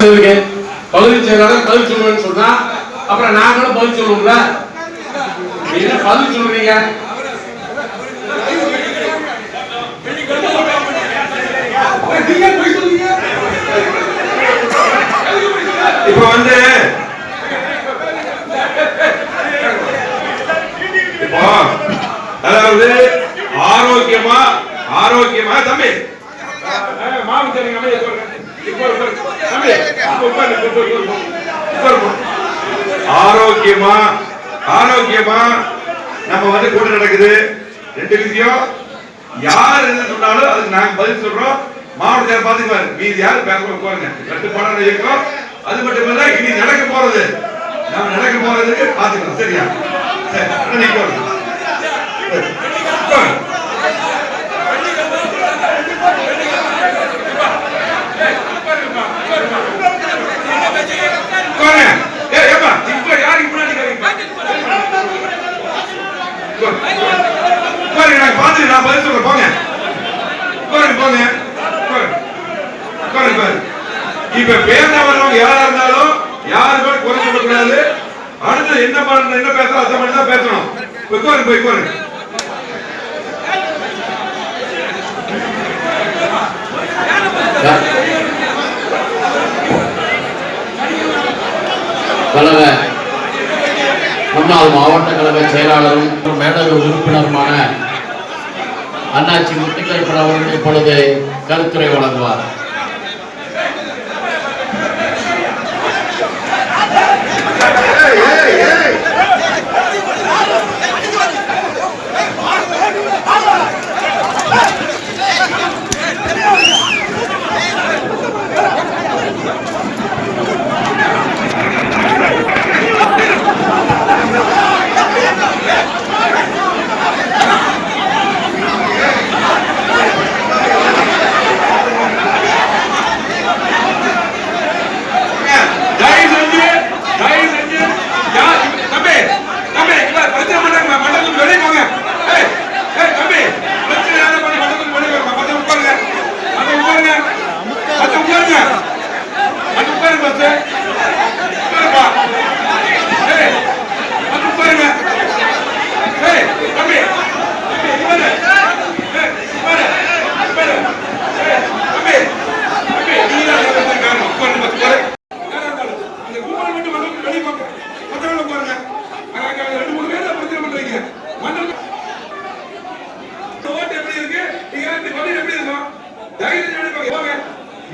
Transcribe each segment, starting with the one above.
பகுதி செயலாளர் பதில் சொல்லுவேன்னு சொன்னா அப்புறம் நாங்களும் பதில் சொல்லுவோம்ல. என்ன பதில் சொல்றீங்க? இப்ப வந்து இப்போ அதாவது ஆரோக்கியமா தம்பி ஆரோக்கியமா நம்ம வந்து கூட்டம் நடக்குது. ரெண்டு விஷயம், யார் என்ன சொன்னாலும் அதுக்கு நாங்க பதில் சொல்றோம். மாவட்ட பாத்துக்குவாரு, மீதி யாரு பேசுவாங்க. கட்டுப்பாடான இயக்கம். அது மட்டும் இல்ல, இனி நடக்க போறது நம்ம நடக்க போறதுக்கு பாத்துக்கலாம். சரியா? சரி, நான் பதில் சொல்றேன். போங்க இப்ப பேச வரவங்க யாரா இருந்தாலும் யாருமே குறை சொல்லக்கூடாது. அடுத்து என்ன பேசணும் அதை மட்டும் தான் பேசணும். போய் கழக முன்னாள் மாவட்ட கழக செயலாளரும் மேடக உறுப்பினருமான அண்ணாச்சி முத்துக்கருப்பன் அவர்கள் இப்பொழுது கருத்துரை வழங்குவார்.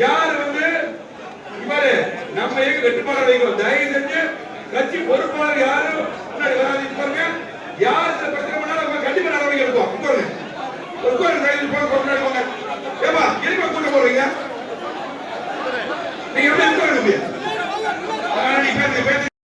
யார் வந்து இவரு நம்ம எங்க வெட்டுப்பாடு வைக்கிறோம். தயவு செஞ்சு கட்சி பொறுப்பாளர் யாரும் முன்னாடி வராது. யார் பிரச்சனை பண்ணாலும் கண்டிப்பா நடவடிக்கை எடுப்போம்.